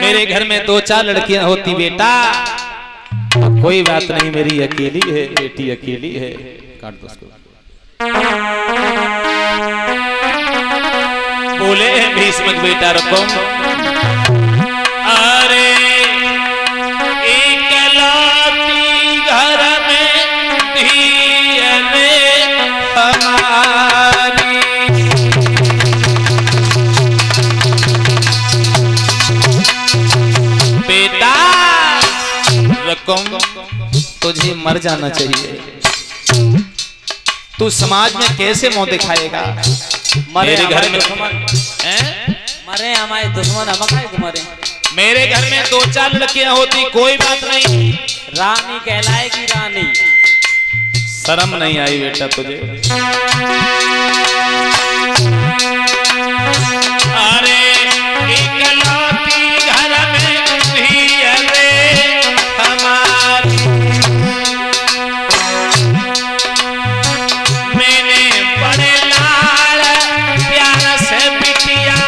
मेरे घर में 2-4 लड़कियां होती बेटा, कोई बात नहीं, मेरी अकेली है बेटी, अकेली है। काट दो उसको। बोले भीष्मक बेटा रुको, अरे इकलौती घर में हमारी, बेटा रकम तुझे मर जाना चाहिए। तू समाज में कैसे मुंह दिखाएगा? मेरे घर में मरे हमारे दुश्मन, हम काहे मरे? मेरे घर में 2-4 लड़कियां होती, कोई बात नहीं, रानी कहलाएगी रानी। शर्म नहीं आई बेटा तुझे? अरे इकलौती घर में रे हमारी, मैंने बड़े लाल प्यार से बिटिया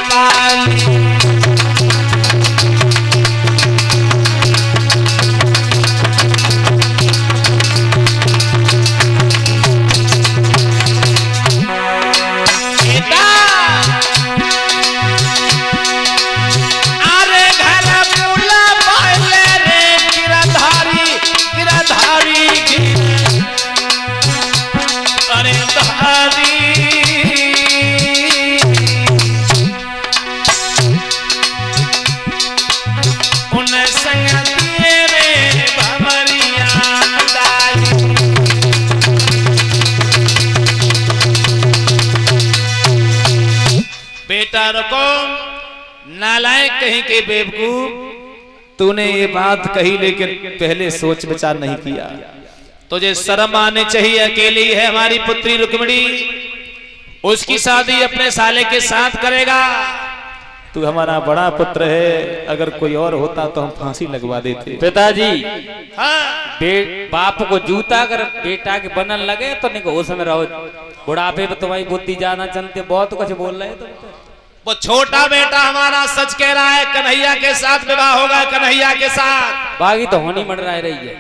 पाली। बेटा रुको, नालायक कहीं के बेवकूफ, तूने ये बात कही लेकिन पहले सोच विचार नहीं किया। तुझे शर्म आने चाहिए। अकेली है हमारी पुत्री रुक्मिणी, उसकी शादी अपने साले के साथ करेगा। तू हमारा बड़ा पुत्र है, अगर कोई और होता तो हम फांसी लगवा देते। पिताजी हाँ, बाप को जूता अगर बेटा के बनन लगे तो नहीं उस समय रहो, बुढ़ापे में तुम्हारी बुद्धि जाना चलते, बहुत कुछ बोल रहे तुम। वो छोटा बेटा हमारा सच कह रहा है, कन्हैया के साथ विवाह होगा, कन्हैया के साथ। बागी तो होनी मर रही है,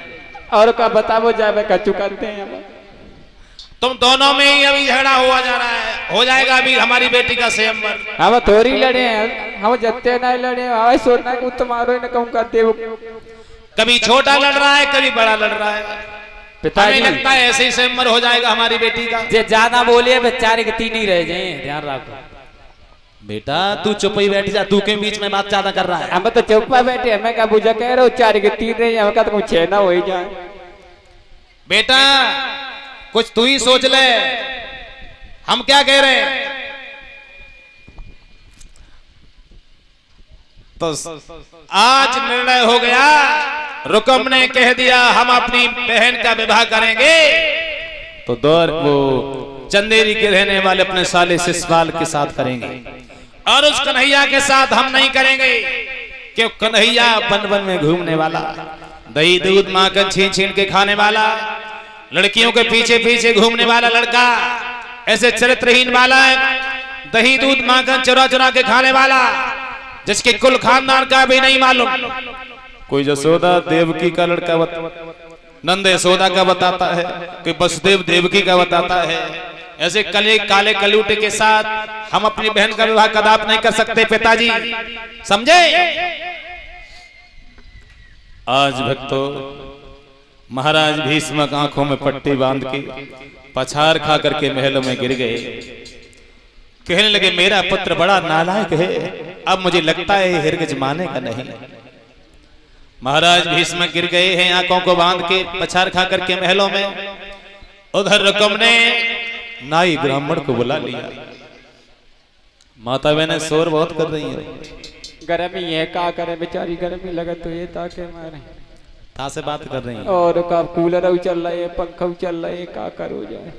और का बताओ जावे का चुकाते हैं। तुम दोनों में ही अभी झगड़ा हुआ जा रहा है, हो जाएगा अभी हमारी बेटी का स्वयंवर। हम थोड़ी लड़े हैं, हम जत्ते नहीं लड़े, हमें सोचना कि तुम्हारो ही न कहूँ करते हो। कभी छोटा लड़ रहा है, कभी बड़ा लड़ रहा है। पिताजी हमें लगता है ऐसे ही स्वयंवर हो जाएगा हमारी बेटी का। जे ज्यादा बोलिए बेचारे के 3 ही रह जाए, ध्यान रखो। बेटा तू चुप ही बैठ जा, तू के बीच में बात ज्यादा कर रहा है। हम तो चुप्पा बैठे, हमें क्या बुझा कह रहे हो 4 के 3 नहीं, हमें तो कुछ 6 ना हो ही जाए। बेटा कुछ तू ही सोच ले, हम क्या कह रहे हैं। तो आज निर्णय हो गया, रुकम ने कह दिया हम अपनी बहन का विवाह करेंगे, तो दौर वो चंदेरी के रहने वाले अपने साले सिसपाल के साथ करेंगे, और उस कन्हैया के साथ हम नहीं करेंगे। क्यों? कन्हैया वन वन में घूमने वाला, दही दूध माखन छीन छीन के खाने वाला, लड़कियों के पीछे पीछे घूमने वाला लड़का, ऐसे चरित्रहीन वाला, दही दूध माखन चुरा चुरा के खाने वाला, जिसके कुल खानदान का भी नहीं मालूम। कोई यशोदा देवकी का लड़का नंद यशोदा का बताता है, कोई वसुदेव देवकी का बताता है। ऐसे कले काले कलूटे के साथ हम अपनी बहन का विवाह कदाप नहीं कर सकते पिताजी, समझे? आज भक्तों महाराज भीष्मक आंखों में पट्टी बांध के पछाड़ खा करके महलों में गिर गए। कहने लगे मेरा पुत्र बड़ा नालायक है, अब मुझे लगता है हिरगिज माने का नहीं। महाराज भीष्मक गिर गए हैं आंखों को बांध के पछाड़ खा करके महलों में। उधर रुकम ने नाई ब्राह्मण को बुला लिया। माता बहनें शोर बहुत कर रही है, गर्मी है, का करे बेचारी, गर्मी लगे तो ये ताके मारे था से बात कर रही है। और का कूलर चल रहा है, पंखा चल रहा है, का करो जाए।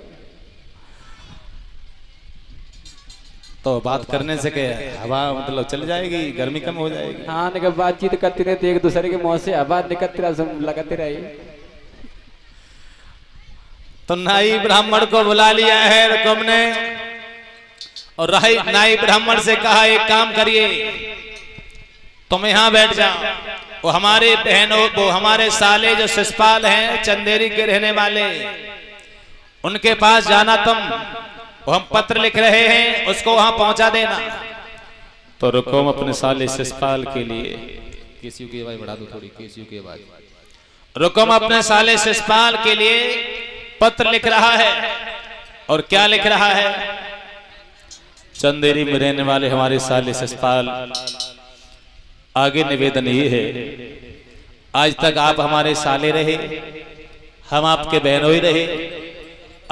तो बात करने से क्या हवा मतलब चल जाएगी, गर्मी कम हो जाएगी। हाँ निकल बातचीत करते रहे तो एक दूसरे के मुंह से हवा निकलती रहा, लगाते रहे। तो नाई ब्राह्मण को बुला लिया है रुकम ने, और नाई ब्राह्मण से कहा एक काम करिए, तुम यहाँ बैठ जाओ। वो हमारे बहनों, वो हमारे साले जो शिषपाल हैं चंदेरी के रहने वाले, उनके पास जाना तुम। वो हम पत्र लिख रहे हैं, उसको वहां पहुंचा देना। तो रुकुम अपने साले शिषपाल के लिए, केसीयू की आवाज बढ़ा दो थोड़ी, केसीयू की आवाज। रुकुम अपने साले शिषपाल के लिए पत्र लिख रहा है। और क्या लिख रहा है? चंदेरी में रहने वाले हमारे साले शिषपाल, आगे निवेदन ये है, आज तक आप हमारे साले रहे, हम आपके बहनोई रहे।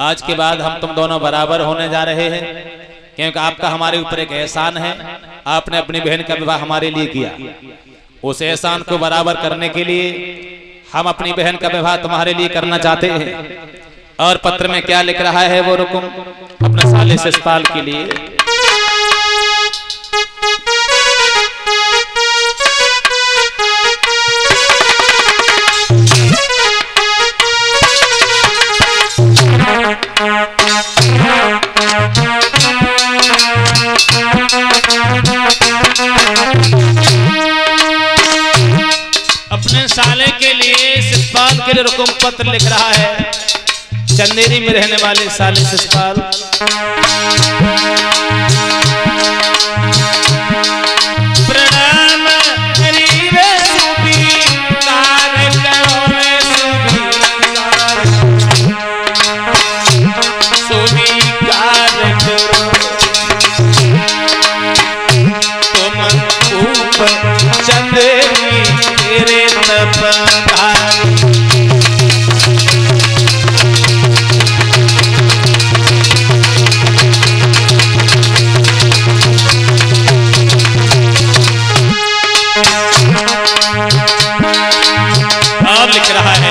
आज के बाद हम तुम दोनों बराबर होने जा रहे हैं, क्योंकि आपका हमारे ऊपर एक एहसान है। आपने अपनी बहन का विवाह हमारे लिए किया, उस एहसान को बराबर करने के लिए हम अपनी बहन का विवाह तुम्हारे लिए करना चाहते हैं। और पत्र में क्या लिख रहा है वो रुकुम अपने साले शिषपाल के लिए? अपने साले के लिए शिषपाल के लिए रुकुम पत्र लिख रहा है। चंदेरी में रहने वाले साले शिषपाल, प्रणाम करीबे स्वीकार करो रे स्वीकार करो, तुम ऊपर चंदेरी तेरे तपदारी। और लिख रहा है,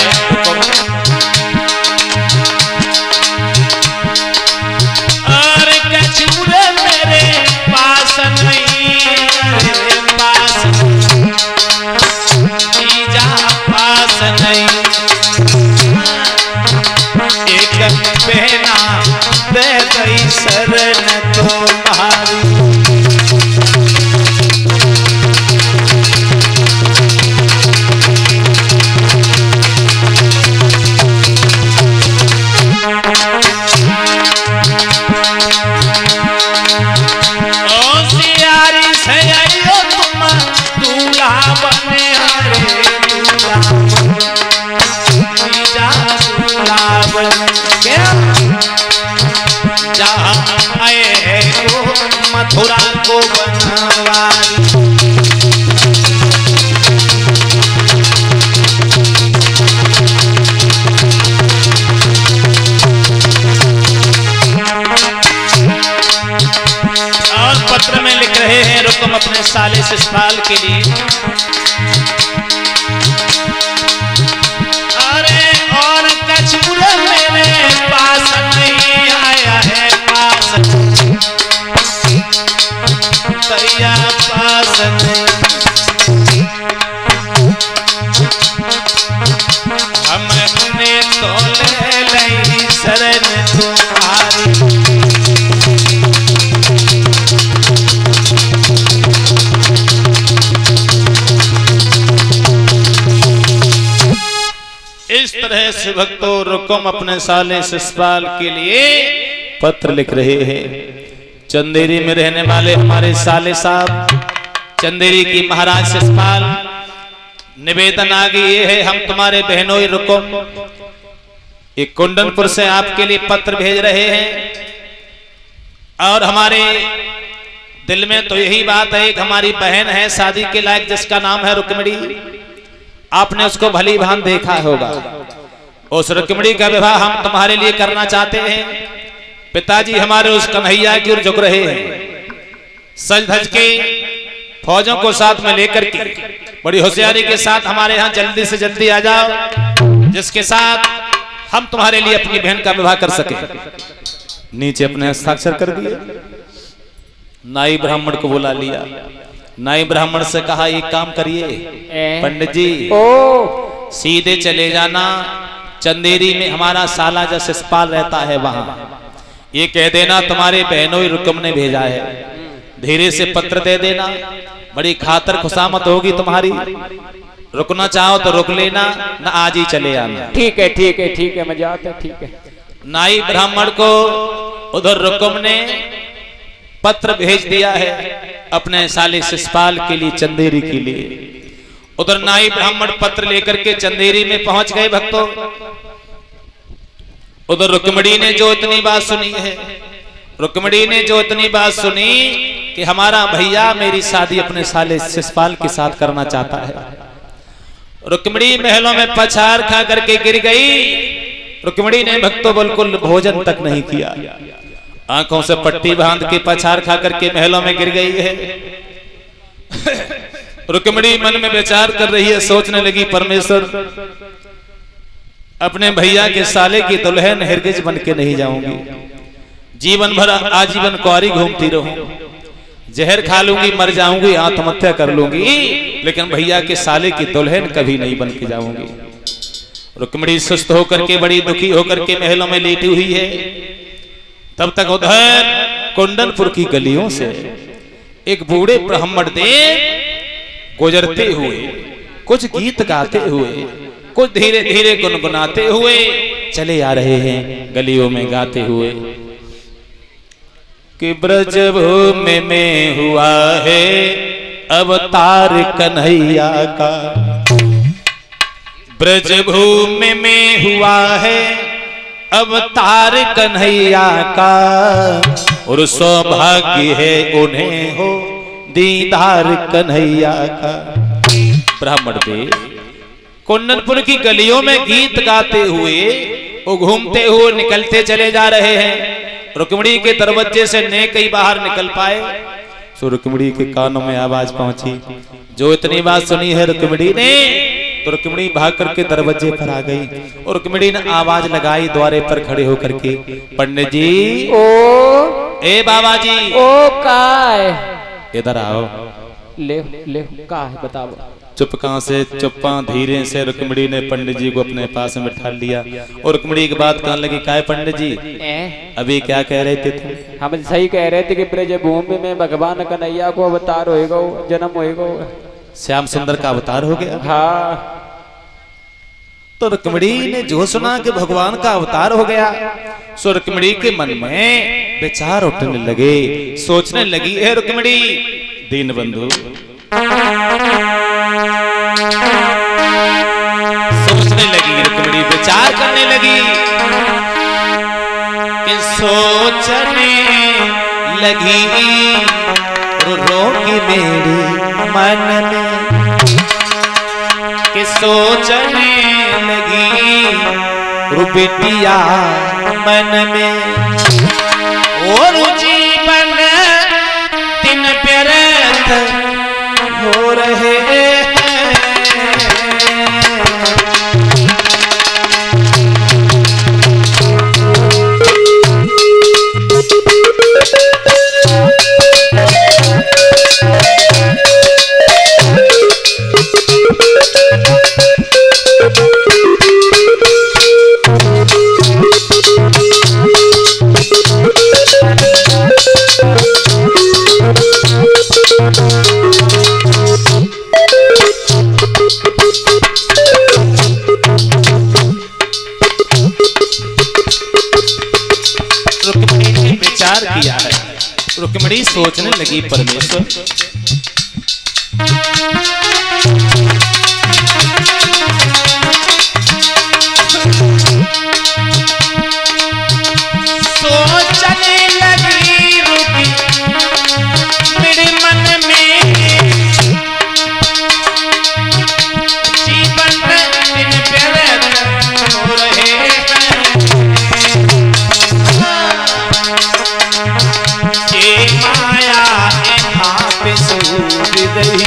और कछुरे मेरे पास नहीं, मेरे पास जीजा पास नहीं, एक बहना दे गई शरण तुम्हारी। मथुरा को बनवारी, और पत्र में लिख रहे हैं रुकुम अपने साले शिषपाल के लिए, अरे और कछुरे मेरे पास नहीं आया है, पास तैया पास नहीं, हमने तो ले ली शरण तुम्हारी। इस तरह से भक्तों रुकुम अपने साले शिषपाल के लिए पत्र लिख रहे हैं। चंदेरी में रहने वाले हमारे साले साहब, चंदेरी की महाराज शिषपाल, निवेदन आगे ये है, हम तुम्हारे बहनोई रुकुम एक कुंडनपुर से आपके लिए पत्र भेज रहे हैं। और हमारे दिल में तो यही बात है, एक हमारी बहन है शादी के लायक जिसका नाम है रुक्मिणी, आपने उसको भली भांति देखा होगा। उस रुक्मिणी का विवाह हम तुम्हारे लिए करना चाहते हैं। पिताजी हमारे उस कन्हैया की ओर झुक रहे हैं, सज धज के फौजों को साथ में लेकर के बड़ी होशियारी के साथ हमारे यहाँ जल्दी से जल्दी आ जाओ, जिसके साथ हम तुम्हारे लिए अपनी बहन का विवाह कर सके। नीचे अपने हस्ताक्षर कर दिए, नाई ब्राह्मण को बुला लिया। नाई ब्राह्मण से कहा एक काम करिए पंडित जी, सीधे चले जाना, चंदेरी में हमारा साला जो शिषपाल रहता है वहां, ये कह देना तुम्हारे बहनोई रुकुम ने भेजा है, धीरे से पत्र दे देना। बड़ी खातर खुशामत होगी तुम्हारी। रुकना चाहो तो रुक लेना, ना आज ही चले आना। ठीक है ठीक है ठीक है, मैं जाता हूं, ठीक है। नाई ब्राह्मण को उधर रुकम ने पत्र भेज दिया है अपने साले शिषपाल के लिए, चंदेरी के लिए। उधर नाई ब्राह्मण पत्र लेकर के चंदेरी में पहुंच गए भक्तों। उधर रुक्मिणी ने जो इतनी बात सुनी है, रुक्मिणी ने जो इतनी बात सुनी कि हमारा भैया मेरी शादी अपने साले शिषपाल के साथ करना चाहता है। रुक्मिणी महलों में पछाड़ खा करके गिर गई। रुक्मिणी ने भक्तों बिल्कुल भोजन तक नहीं किया, आंखों से पट्टी बांध के पछाड़ खा करके महलों में गिर गई है। रुक्मिणी मन में विचार कर रही है, सोचने लगी परमेश्वर अपने भैया के साले की दुल्हन हिरगिज बन के नहीं जाऊंगी, जीवन भर आजीवन कुंवारी घूमती रहूं, जहर खा लूंगी, मर जाऊंगी, आत्महत्या कर लूंगी, लेकिन भैया के साले की दुल्हन कभी नहीं बन के जाऊंगी। रुक्मिणी सुस्त होकर के बड़ी दुखी होकर के महलों में लेटी हुई है। तब तक उधर कुंडनपुर की गलियों से एक बूढ़े ब्राह्मण देव गुजरते हुए, कुछ गीत गाते हुए, कुछ धीरे धीरे गुनगुनाते हुए चले आ रहे हैं गलियों में गाते हुए कि ब्रज भूमि में हुआ है अवतार कन्हैया का, ब्रज भूमि में हुआ है अवतार कन्हैया का, और सौभाग्य है उन्हें हो दीदार कन्हैया का। ब्राह्मण देव कुंडनपुर की गलियों में गीत गाते हुए, वो घूमते हुए निकलते चले जा रहे हैं। रुक्मिणी के दरवाजे से न कई बाहर निकल पाए, सो रुक्मिणी के कानों में आवाज पहुंची। जो इतनी बात सुनी है रुक्मिणी ने, तो रुक्मिणी भाग करके दरवाजे पर आ गई और रुक्मिणी ने आवाज लगाई द्वारे पर खड़े होकर के, पंडित जी, ओ ए बाबा जी, ओ काय, इधर आओ। ले ले का है बताओ। चुप कहां से, चुप्पा धीरे से रुक्मिणी ने पंडित जी को अपने पास में बैठा लिया और रुक्मिणी की बात कहने लगी, काय पंडित जी अभी क्या कह रहे थे तुम? हम सही कह रहे थे कि ब्रज भूमि में भगवान कन्हैया को अवतार होएगा, जन्म होएगा, श्याम सुंदर का अवतार हो गया। हाँ, तो रुक्मिणी ने जो सुना कि भगवान का अवतार हो गया, सो रुक्मिणी के मन में विचार उठने लगे, सोचने लगी है रुक्मिणी, दीनबंधु सोचने लगी रुक्मिणी, विचार करने लगी कि सोचने लगी रोगी मेरी मन में, कि सोचने लगी रुबिटिया मन में, और जीवन दिन व्यर्थ हो रहे हैं। किया है। रुक्मिणी सोचने लगी, परमेश्वर सोचने लगी रुकी मेरे मन में, जीवन दिन व्यर्थ हो रहे हैं। ये माया यहाँ पे सूझ गई,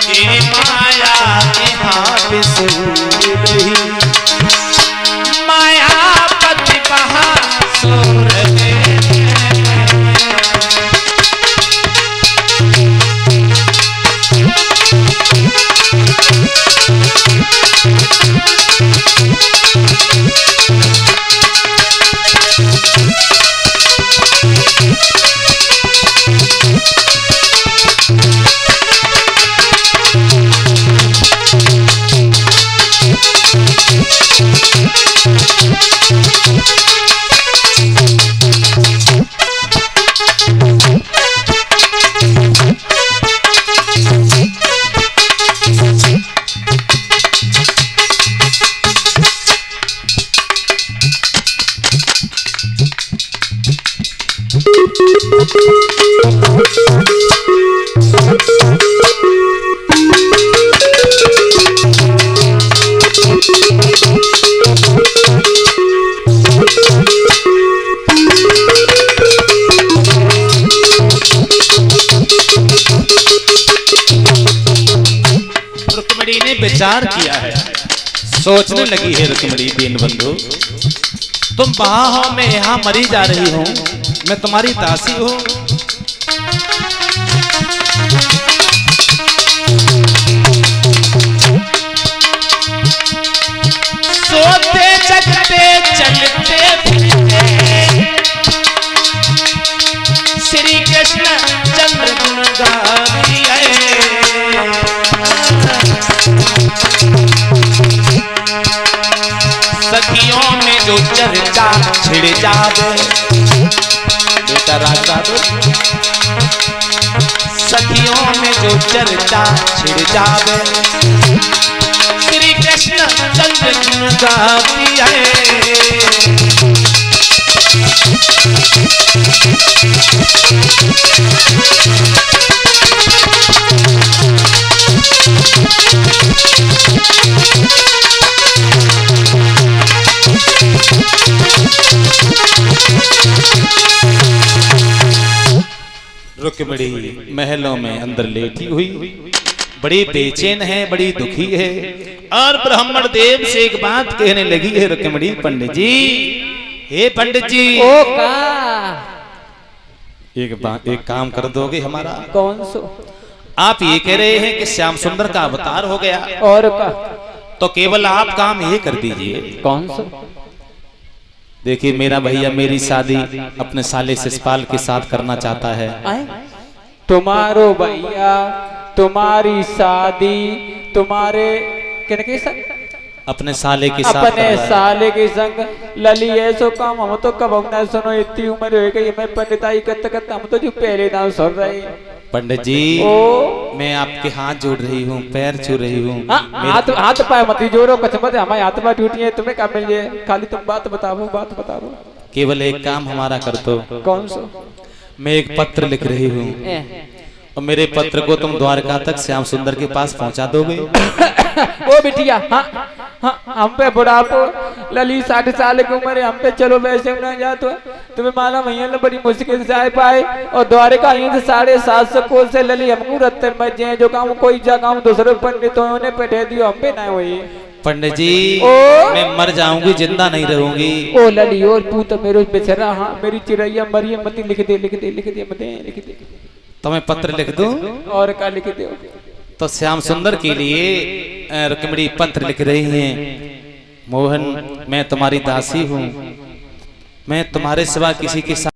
ये माया यहाँ पे सूझ गई, मायापति कहाँ सो रहे हैं। रुक्मिणी ने विचार किया है, सोचने लगी है रुक्मिणी दीन बंधु, तुम बाहों में यहां मरी जा रही हो, मैं तुम्हारी दासी हूं। सोते जगते चलते फिरते श्री कृष्ण चंद्र गुणगारी है। सखियों में जो चर्चा छिड़ जावे, बेटा राजा दो, सखियों में जो चर्चा छिड़ जावे, श्री कृष्ण चंद्र गुणगाती है। रुक्मिणी महलों में अंदर लेटी हुई बड़ी बेचैन है, बड़ी दुखी है, और ब्राह्मण देव से एक बात कहने लगी है रुक्मिणी, पंडित जी, हे पंडित जी, ओ का एक काम कर दोगे हमारा? कौन सो? आप ये कह रहे हैं कि श्याम सुंदर का अवतार हो गया, और का तो केवल आप काम ये कर दीजिए। कौन सो? देखिए मेरा भैया मेरी शादी अपने साले शिषपाल के साथ करना चाहता है। तुम्हारो भैया तुम्हारी शादी तुम्हारे किनके संग? अपने साले के साथ अपने साले के संग। लली ऐसो काम हम तो कब ना सुनो, इतनी उम्र हो गई, मैं पंडिताई करते करते हम तो जो पहले नाम सुन रहे। पंडित जी मैं आपके हाथ जोड़ रही हूँ, पैर छू रही हूँ। हाथ पाए मत जोड़ो, कसमत है हमारे हाथ पाए टूटी है, तुम्हें क्या मिल जाए? खाली तुम बात बताओ। केवल एक काम हमारा कर दो। कौन सो? मैं एक पत्र लिख रही हूँ और मेरे पत्र को तुम द्वारका तक श्याम सुंदर के पास पहुँचा दोगे? ओ बिटिया, हाँ हम पे बुढ़ापो, लली 60 साल की उम्र है, हम पे चलो वैसे ना जा तो तुम्हें मालूम भैया ने बड़ी मुश्किल से आ पाए, और द्वारका यहीं से 750 कोस से लली हमको रत्ते मत जाए, जो काम कोई जा काम दूसरे पंडितों ने बैठे दियो, हम पे ना हुई। पंडित जी मैं मर जाऊंगी, जिंदा नहीं रहूंगी। ओ लली, और तू तो मेरे बेचारा, हाँ मेरी चिड़ैया मरी मत, लिख दे। तो मैं पत्र लिख दूं? और क्या लिख दो? तो श्याम सुंदर के लिए रुक्मिणी पत्र लिख रही हैं, मोहन मैं तुम्हारी दासी हूँ, मैं तुम्हारे सिवा किसी के साथ